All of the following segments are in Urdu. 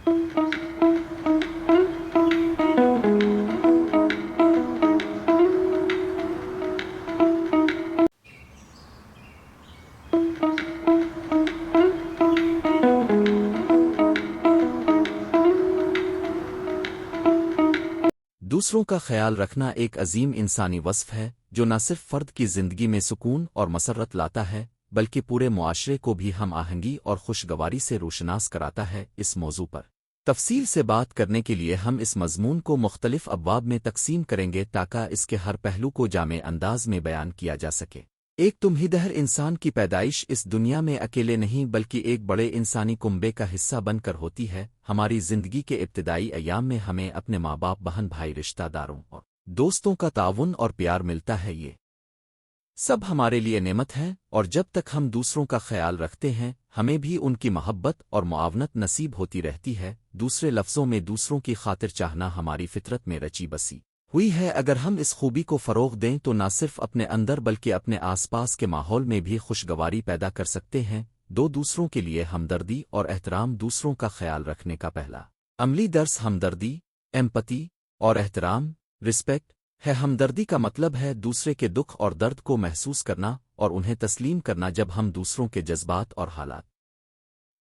دوسروں کا خیال رکھنا ایک عظیم انسانی وصف ہے جو نہ صرف فرد کی زندگی میں سکون اور مسرت لاتا ہے بلکہ پورے معاشرے کو بھی ہم آہنگی اور خوشگواری سے روشناس کراتا ہے۔ اس موضوع پر تفصیل سے بات کرنے کے لیے ہم اس مضمون کو مختلف ابواب میں تقسیم کریں گے تاکہ اس کے ہر پہلو کو جامع انداز میں بیان کیا جا سکے۔ ایک تمہیدہر انسان کی پیدائش اس دنیا میں اکیلے نہیں بلکہ ایک بڑے انسانی کنبے کا حصہ بن کر ہوتی ہے۔ ہماری زندگی کے ابتدائی ایام میں ہمیں اپنے ماں باپ، بہن بھائی، رشتہ داروں اور دوستوں کا تعاون اور پیار ملتا ہے۔ یہ سب ہمارے لیے نعمت ہے، اور جب تک ہم دوسروں کا خیال رکھتے ہیں ہمیں بھی ان کی محبت اور معاونت نصیب ہوتی رہتی ہے۔ دوسرے لفظوں میں دوسروں کی خاطر چاہنا ہماری فطرت میں رچی بسی ہوئی ہے۔ اگر ہم اس خوبی کو فروغ دیں تو نہ صرف اپنے اندر بلکہ اپنے آس پاس کے ماحول میں بھی خوشگواری پیدا کر سکتے ہیں۔ دوسروں کے لیے ہمدردی اور احترام۔ دوسروں کا خیال رکھنے کا پہلا عملی درس ہمدردی، ایمپتی اور احترام، رسپیکٹ ہے۔ ہمدردی کا مطلب ہے دوسرے کے دکھ اور درد کو محسوس کرنا اور انہیں تسلیم کرنا۔ جب ہم دوسروں کے جذبات اور حالات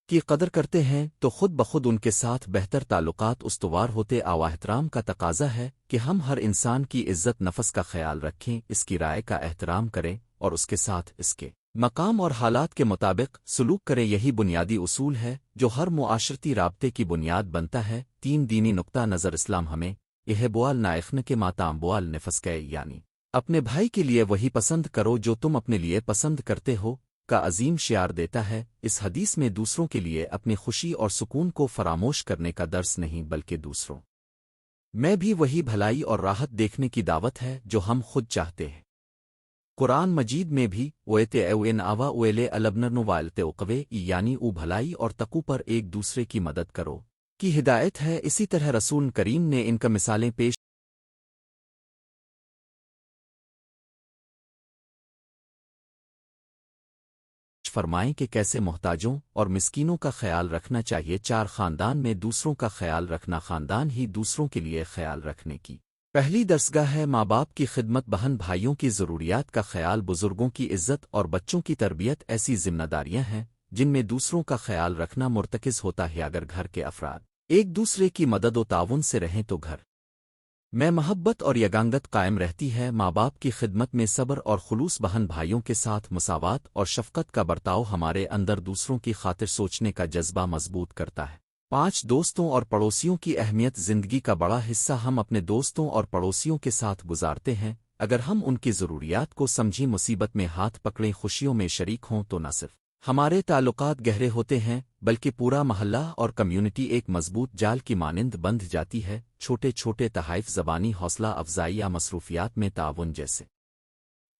کی قدر کرتے ہیں تو خود بخود ان کے ساتھ بہتر تعلقات استوار ہوتے۔ احترام کا تقاضا ہے کہ ہم ہر انسان کی عزت نفس کا خیال رکھیں، اس کی رائے کا احترام کریں اور اس کے ساتھ اس کے مقام اور حالات کے مطابق سلوک کریں۔ یہی بنیادی اصول ہے جو ہر معاشرتی رابطے کی بنیاد بنتا ہے۔ دینی نقطہ نظر اسلام ہمیں یہ بوال نائخن کے ماتام بوال نفس کے یعنی اپنے بھائی کے لیے وہی پسند کرو جو تم اپنے لیے پسند کرتے ہو کا عظیم شعار دیتا ہے۔ اس حدیث میں دوسروں کے لیے اپنی خوشی اور سکون کو فراموش کرنے کا درس نہیں بلکہ دوسروں میں بھی وہی بھلائی اور راحت دیکھنے کی دعوت ہے جو ہم خود چاہتے ہیں۔ قرآن مجید میں بھی ویتے اوین آوا اویلے البنرنو والتے اوقوے یعنی او بھلائی اور تقو پر ایک دوسرے کی مدد کرو کی ہدایت ہے۔ اسی طرح رسول کریم نے ان کا مثالیں پیش فرمائیں کہ کیسے محتاجوں اور مسکینوں کا خیال رکھنا چاہیے۔ چار خاندان میں دوسروں کا خیال رکھنا خاندان ہی دوسروں کے لیے خیال رکھنے کی پہلی درسگاہ ہے۔ ماں باپ کی خدمت، بہن بھائیوں کی ضروریات کا خیال، بزرگوں کی عزت اور بچوں کی تربیت ایسی ذمہ داریاں ہیں جن میں دوسروں کا خیال رکھنا مرتکز ہوتا ہے۔ اگر گھر کے افراد ایک دوسرے کی مدد و تعاون سے رہیں تو گھر میں محبت اور یگانگت قائم رہتی ہے۔ ماں باپ کی خدمت میں صبر اور خلوص، بہن بھائیوں کے ساتھ مساوات اور شفقت کا برتاؤ ہمارے اندر دوسروں کی خاطر سوچنے کا جذبہ مضبوط کرتا ہے۔ 5 دوستوں اور پڑوسیوں کی اہمیت، زندگی کا بڑا حصہ ہم اپنے دوستوں اور پڑوسیوں کے ساتھ گزارتے ہیں۔ اگر ہم ان کی ضروریات کو سمجھیں، مصیبت میں ہاتھ پکڑیں، خوشیوں میں شریک ہوں تو نہ صرف ہمارے تعلقات گہرے ہوتے ہیں بلکہ پورا محلہ اور کمیونٹی ایک مضبوط جال کی مانند بندھ جاتی ہے۔ چھوٹے چھوٹے تحائف، زبانی حوصلہ افزائی یا مصروفیات میں تعاون جیسے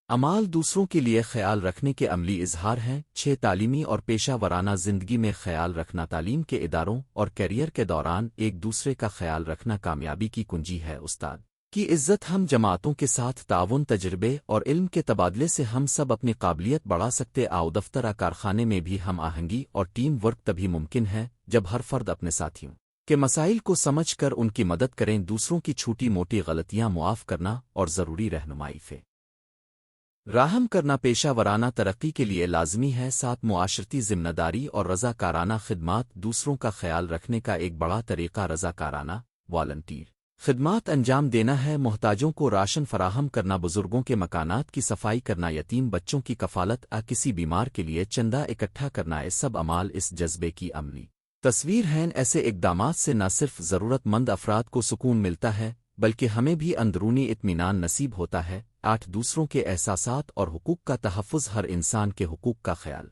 اعمال دوسروں کے لیے خیال رکھنے کے عملی اظہار ہیں۔ 6 تعلیمی اور پیشہ ورانہ زندگی میں خیال رکھنا، تعلیم کے اداروں اور کیریئر کے دوران ایک دوسرے کا خیال رکھنا کامیابی کی کنجی ہے۔ استاد کی عزت، ہم جماعتوں کے ساتھ تعاون، تجربے اور علم کے تبادلے سے ہم سب اپنی قابلیت بڑھا سکتے۔ دفتر کارخانے میں بھی ہم آہنگی اور ٹیم ورک تبھی ممکن ہے جب ہر فرد اپنے ساتھیوں کے مسائل کو سمجھ کر ان کی مدد کریں۔ دوسروں کی چھوٹی موٹی غلطیاں معاف کرنا اور ضروری رہنمائی فراہم کرنا پیشہ ورانہ ترقی کے لیے لازمی ہے۔ 7 معاشرتی ذمہ داری اور رضا کارانہ خدمات، دوسروں کا خیال رکھنے کا ایک بڑا طریقہ رضا کارانہ والنٹیر خدمات انجام دینا ہے۔ محتاجوں کو راشن فراہم کرنا، بزرگوں کے مکانات کی صفائی کرنا، یتیم بچوں کی کفالت، کسی بیمار کے لیے چندہ اکٹھا کرنا، یہ سب اعمال اس جذبے کی عملی تصویر ہیں۔ ایسے اقدامات سے نہ صرف ضرورت مند افراد کو سکون ملتا ہے بلکہ ہمیں بھی اندرونی اطمینان نصیب ہوتا ہے۔ 8 دوسروں کے احساسات اور حقوق کا تحفظ، ہر انسان کے حقوق کا خیال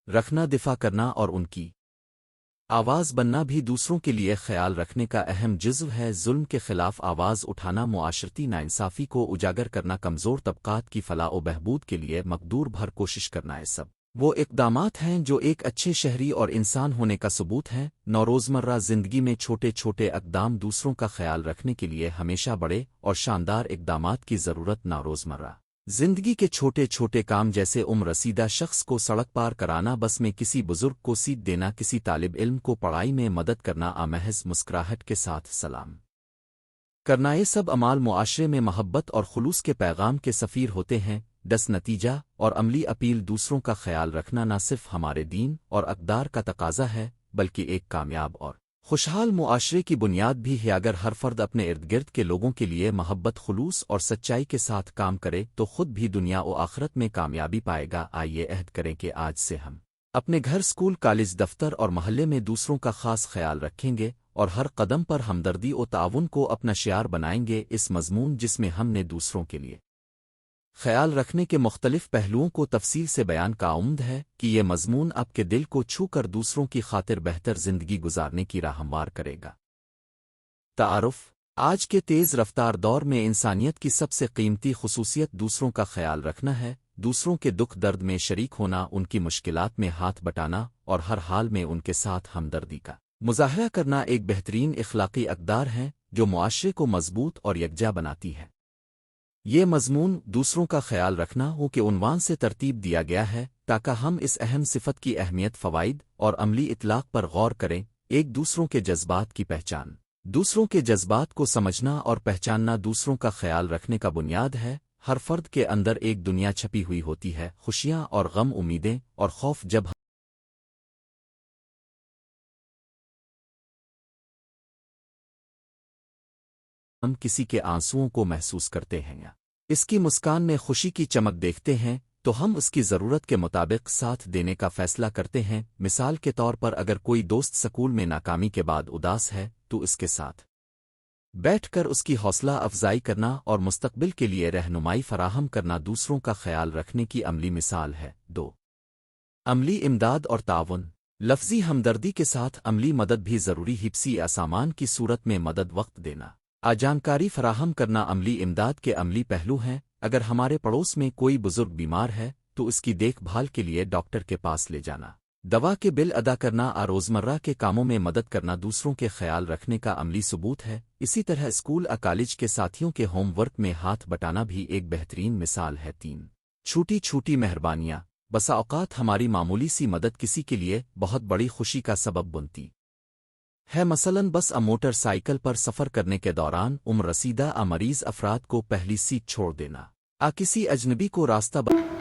رکھنا، دفاع کرنا اور ان کی آواز بننا بھی دوسروں کے لیے خیال رکھنے کا اہم جزو ہے۔ ظلم کے خلاف آواز اٹھانا، معاشرتی ناانصافی کو اجاگر کرنا، کمزور طبقات کی فلاح و بہبود کے لیے مقدور بھر کوشش کرنا، یہ سب وہ اقدامات ہیں جو ایک اچھے شہری اور انسان ہونے کا ثبوت ہیں۔ روزمرہ زندگی میں چھوٹے چھوٹے اقدام دوسروں کا خیال رکھنے کے لیے ہمیشہ بڑے اور شاندار اقدامات کی ضرورت نہ۔ روزمرہ زندگی کے چھوٹے چھوٹے کام جیسے عمر رسیدہ شخص کو سڑک پار کرانا، بس میں کسی بزرگ کو سیٹ دینا، کسی طالب علم کو پڑھائی میں مدد کرنا، محض مسکراہٹ کے ساتھ سلام کرنا، یہ سب اعمال معاشرے میں محبت اور خلوص کے پیغام کے سفیر ہوتے ہیں۔ نتیجہ اور عملی اپیل: دوسروں کا خیال رکھنا نہ صرف ہمارے دین اور اقدار کا تقاضا ہے، بلکہ ایک کامیاب اور خوشحال معاشرے کی بنیاد بھی ہے۔ اگر ہر فرد اپنے ارد گرد کے لوگوں کے لیے محبت، خلوص اور سچائی کے ساتھ کام کرے تو خود بھی دنیا و آخرت میں کامیابی پائے گا۔ آئیے عہد کریں کہ آج سے ہم اپنے گھر، اسکول، کالج، دفتر اور محلے میں دوسروں کا خاص خیال رکھیں گے اور ہر قدم پر ہمدردی و تعاون کو اپنا شعار بنائیں گے۔ اس مضمون جس میں ہم نے دوسروں کے لیے خیال رکھنے کے مختلف پہلوؤں کو تفصیل سے بیان کا امید ہے کہ یہ مضمون آپ کے دل کو چھو کر دوسروں کی خاطر بہتر زندگی گزارنے کی راہ ہموار کرے گا۔ تعارف: آج کے تیز رفتار دور میں انسانیت کی سب سے قیمتی خصوصیت دوسروں کا خیال رکھنا ہے۔ دوسروں کے دکھ درد میں شریک ہونا، ان کی مشکلات میں ہاتھ بٹانا اور ہر حال میں ان کے ساتھ ہمدردی کا مظاہرہ کرنا ایک بہترین اخلاقی اقدار ہیں جو معاشرے کو مضبوط اور یکجا بناتی ہے۔ یہ مضمون دوسروں کا خیال رکھنا ہو کے عنوان سے ترتیب دیا گیا ہے تاکہ ہم اس اہم صفت کی اہمیت، فوائد اور عملی اطلاق پر غور کریں۔ ایک، دوسروں کے جذبات کی پہچان: دوسروں کے جذبات کو سمجھنا اور پہچاننا دوسروں کا خیال رکھنے کا بنیاد ہے۔ ہر فرد کے اندر ایک دنیا چھپی ہوئی ہوتی ہے، خوشیاں اور غم، امیدیں اور خوف۔ جب ہم کسی کے آنسوؤں کو محسوس کرتے ہیں یا اس کی مسکان میں خوشی کی چمک دیکھتے ہیں تو ہم اس کی ضرورت کے مطابق ساتھ دینے کا فیصلہ کرتے ہیں۔ مثال کے طور پر، اگر کوئی دوست سکول میں ناکامی کے بعد اداس ہے تو اس کے ساتھ بیٹھ کر اس کی حوصلہ افزائی کرنا اور مستقبل کے لیے رہنمائی فراہم کرنا دوسروں کا خیال رکھنے کی عملی مثال ہے۔ 2، عملی امداد اور تعاون: لفظی ہمدردی کے ساتھ عملی مدد بھی ضروری ہے۔ حفظی سامان کی صورت میں مدد، وقت دینا، جانکاری فراہم کرنا عملی امداد کے عملی پہلو ہیں۔ اگر ہمارے پڑوس میں کوئی بزرگ بیمار ہے تو اس کی دیکھ بھال کے لیے ڈاکٹر کے پاس لے جانا، دوا کے بل ادا کرنا اور روزمرہ کے کاموں میں مدد کرنا دوسروں کے خیال رکھنے کا عملی ثبوت ہے۔ اسی طرح اسکول اور کالج کے ساتھیوں کے ہوم ورک میں ہاتھ بٹانا بھی ایک بہترین مثال ہے۔ 3، چھوٹی چھوٹی مہربانیاں: بسا اوقات ہماری معمولی سی مدد کسی کے لیے بہت بڑی خوشی کا سبب بنتی ہے۔ مثلاً بس موٹر سائیکل پر سفر کرنے کے دوران عمر رسیدہ مریض افراد کو پہلی سیٹ چھوڑ دینا، کسی اجنبی کو راستہ بتانا۔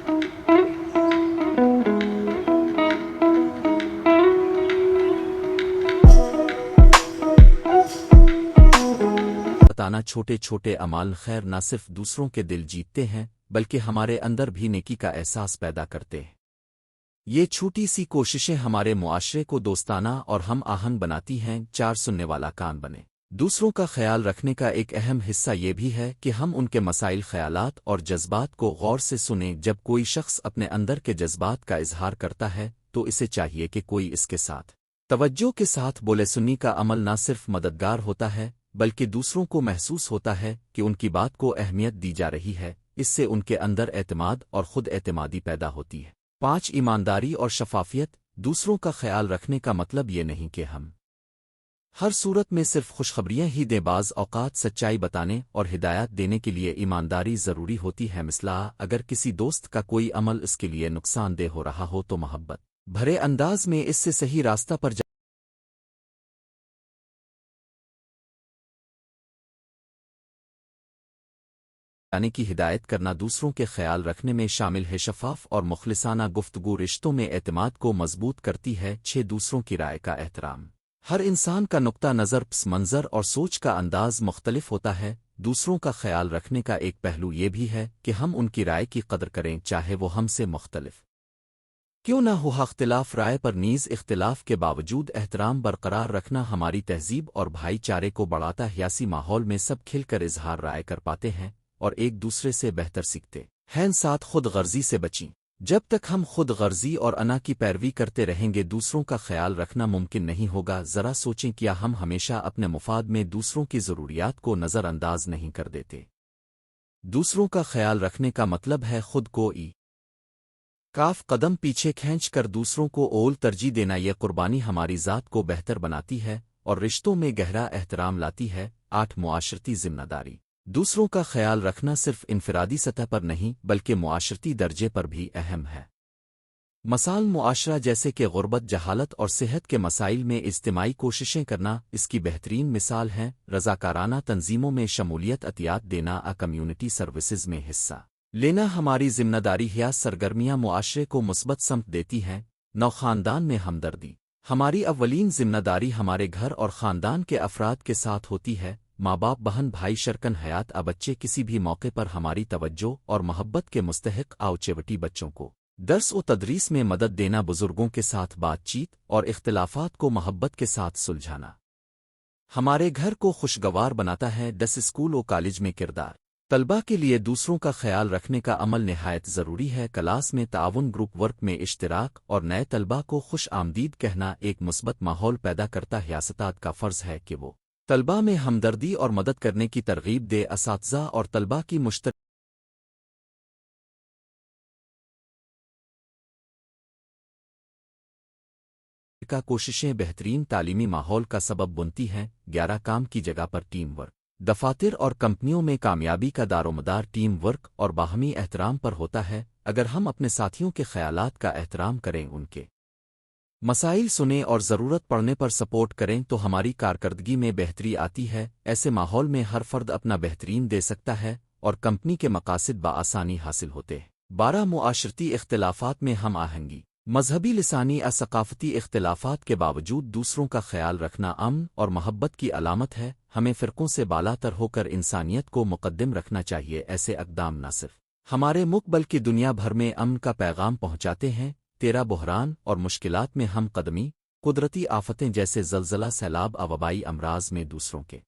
چھوٹے چھوٹے اعمال خیر نہ صرف دوسروں کے دل جیتتے ہیں بلکہ ہمارے اندر بھی نیکی کا احساس پیدا کرتے ہیں۔ یہ چھوٹی سی کوششیں ہمارے معاشرے کو دوستانہ اور ہم آہنگ بناتی ہیں۔ 4، سننے والا کان بنے: دوسروں کا خیال رکھنے کا ایک اہم حصہ یہ بھی ہے کہ ہم ان کے مسائل، خیالات اور جذبات کو غور سے سنیں۔ جب کوئی شخص اپنے اندر کے جذبات کا اظہار کرتا ہے تو اسے چاہیے کہ کوئی اس کے ساتھ توجہ کے ساتھ بولے۔ سننے کا عمل نہ صرف مددگار ہوتا ہے بلکہ دوسروں کو محسوس ہوتا ہے کہ ان کی بات کو اہمیت دی جا رہی ہے۔ اس سے ان کے اندر اعتماد اور خود اعتمادی پیدا ہوتی ہے۔ 5، ایمانداری اور شفافیت: دوسروں کا خیال رکھنے کا مطلب یہ نہیں کہ ہم ہر صورت میں صرف خوشخبریاں ہی دیں۔ بعض اوقات سچائی بتانے اور ہدایات دینے کے لیے ایمانداری ضروری ہوتی ہے۔ مثلا، اگر کسی دوست کا کوئی عمل اس کے لیے نقصان دہ ہو رہا ہو تو محبت بھرے انداز میں اس سے صحیح راستہ پر جانے کی ہدایت کرنا دوسروں کے خیال رکھنے میں شامل ہے۔ شفاف اور مخلصانہ گفتگو رشتوں میں اعتماد کو مضبوط کرتی ہے۔ 6، دوسروں کی رائے کا احترام: ہر انسان کا نقطہ نظر، پس منظر اور سوچ کا انداز مختلف ہوتا ہے۔ دوسروں کا خیال رکھنے کا ایک پہلو یہ بھی ہے کہ ہم ان کی رائے کی قدر کریں، چاہے وہ ہم سے مختلف کیوں نہ ہو۔ اختلاف رائے پر نیز اختلاف کے باوجود احترام برقرار رکھنا ہماری تہذیب اور بھائی چارے کو بڑھاتا ہے۔ ایسی ماحول میں سب کھل کر اظہار رائے کر پاتے ہیں اور ایک دوسرے سے بہتر سیکھتے ہیں۔ 7، خود غرضی سے بچیں: جب تک ہم خود غرضی اور انا کی پیروی کرتے رہیں گے دوسروں کا خیال رکھنا ممکن نہیں ہوگا۔ ذرا سوچیں، کیا ہم ہمیشہ اپنے مفاد میں دوسروں کی ضروریات کو نظر انداز نہیں کر دیتے؟ دوسروں کا خیال رکھنے کا مطلب ہے خود کو قدم پیچھے کھینچ کر دوسروں کو اول ترجیح دینا۔ یہ قربانی ہماری ذات کو بہتر بناتی ہے اور رشتوں میں گہرا احترام لاتی ہے۔ 8، معاشرتی ذمہ داری: دوسروں کا خیال رکھنا صرف انفرادی سطح پر نہیں بلکہ معاشرتی درجے پر بھی اہم ہے۔ مثال معاشرہ جیسے کہ غربت، جہالت اور صحت کے مسائل میں اجتماعی کوششیں کرنا اس کی بہترین مثال ہیں۔ رضاکارانہ تنظیموں میں شمولیت، عطیات دینا، کمیونٹی سروسز میں حصہ لینا ہماری ذمہ داری ہے۔ سرگرمیاں معاشرے کو مثبت سمت دیتی ہیں۔ نو خاندان میں ہمدردی ہماری اولین ذمہ داری ہمارے گھر اور خاندان کے افراد کے ساتھ ہوتی ہے۔ ماں باپ، بہن بھائی، شرکن حیات بچے کسی بھی موقع پر ہماری توجہ اور محبت کے مستحق چیوٹی بچوں کو درس و تدریس میں مدد دینا، بزرگوں کے ساتھ بات چیت اور اختلافات کو محبت کے ساتھ سلجھانا ہمارے گھر کو خوشگوار بناتا ہے۔ اسکول و کالج میں کردار طلبہ کے لیے دوسروں کا خیال رکھنے کا عمل نہایت ضروری ہے۔ کلاس میں تعاون، گروپ ورک میں اشتراک اور نئے طلبہ کو خوش آمدید کہنا ایک مثبت ماحول پیدا کرتا ہے۔ اساتذہ کا فرض ہے کہ وہ طلبہ میں ہمدردی اور مدد کرنے کی ترغیب دے۔ اساتذہ اور طلبہ کی مشترکہ کوششیں بہترین تعلیمی ماحول کا سبب بنتی ہیں۔ 11 کام کی جگہ پر ٹیم ورک دفاتر اور کمپنیوں میں کامیابی کا دارومدار ٹیم ورک اور باہمی احترام پر ہوتا ہے۔ اگر ہم اپنے ساتھیوں کے خیالات کا احترام کریں، ان کے مسائل سنیں اور ضرورت پڑنے پر سپورٹ کریں تو ہماری کارکردگی میں بہتری آتی ہے۔ ایسے ماحول میں ہر فرد اپنا بہترین دے سکتا ہے اور کمپنی کے مقاصد بآسانی حاصل ہوتے ہیں۔ 12 معاشرتی اختلافات میں ہم آہنگی مذہبی، لسانی، ثقافتی اختلافات کے باوجود دوسروں کا خیال رکھنا امن اور محبت کی علامت ہے۔ ہمیں فرقوں سے بالا تر ہو کر انسانیت کو مقدم رکھنا چاہیے۔ ایسے اقدام نہ صرف ہمارے ملک بلکہ دنیا بھر میں امن کا پیغام پہنچاتے ہیں۔ بحران اور مشکلات میں ہم قدمی قدرتی آفتیں جیسے زلزلہ، سیلاب، وبائی امراض میں دوسروں کے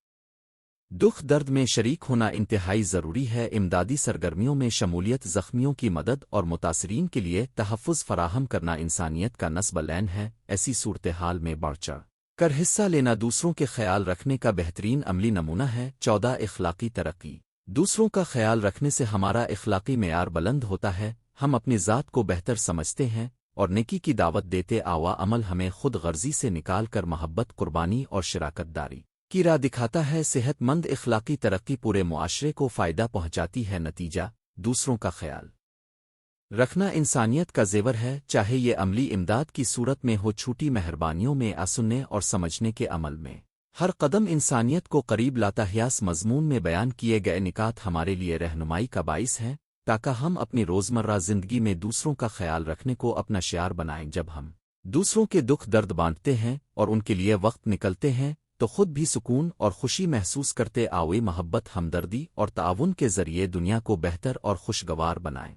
دکھ درد میں شریک ہونا انتہائی ضروری ہے۔ امدادی سرگرمیوں میں شمولیت، زخمیوں کی مدد اور متاثرین کے لیے تحفظ فراہم کرنا انسانیت کا نصب العین ہے۔ ایسی صورتحال میں بڑھ چڑھ کر حصہ لینا دوسروں کے خیال رکھنے کا بہترین عملی نمونہ ہے۔ 14 اخلاقی ترقی دوسروں کا خیال رکھنے سے ہمارا اخلاقی معیار بلند ہوتا ہے۔ ہم اپنی ذات کو بہتر سمجھتے ہیں اور نیکی کی دعوت دیتے عمل ہمیں خود غرضی سے نکال کر محبت، قربانی اور شراکت داری کی راہ دکھاتا ہے۔ صحت مند اخلاقی ترقی پورے معاشرے کو فائدہ پہنچاتی ہے۔ نتیجہ، دوسروں کا خیال رکھنا انسانیت کا زیور ہے، چاہے یہ عملی امداد کی صورت میں ہو، چھوٹی مہربانیوں میں، سننے اور سمجھنے کے عمل میں۔ ہر قدم انسانیت کو قریب لاتا ہے۔ اس مضمون میں بیان کیے گئے نکات ہمارے لیے رہنمائی کا باعث ہیں تاکہ ہم اپنی روزمرہ زندگی میں دوسروں کا خیال رکھنے کو اپنا شعار بنائیں۔ جب ہم دوسروں کے دکھ درد بانٹتے ہیں اور ان کے لیے وقت نکلتے ہیں تو خود بھی سکون اور خوشی محسوس کرتے آوے۔ محبت، ہمدردی اور تعاون کے ذریعے دنیا کو بہتر اور خوشگوار بنائیں۔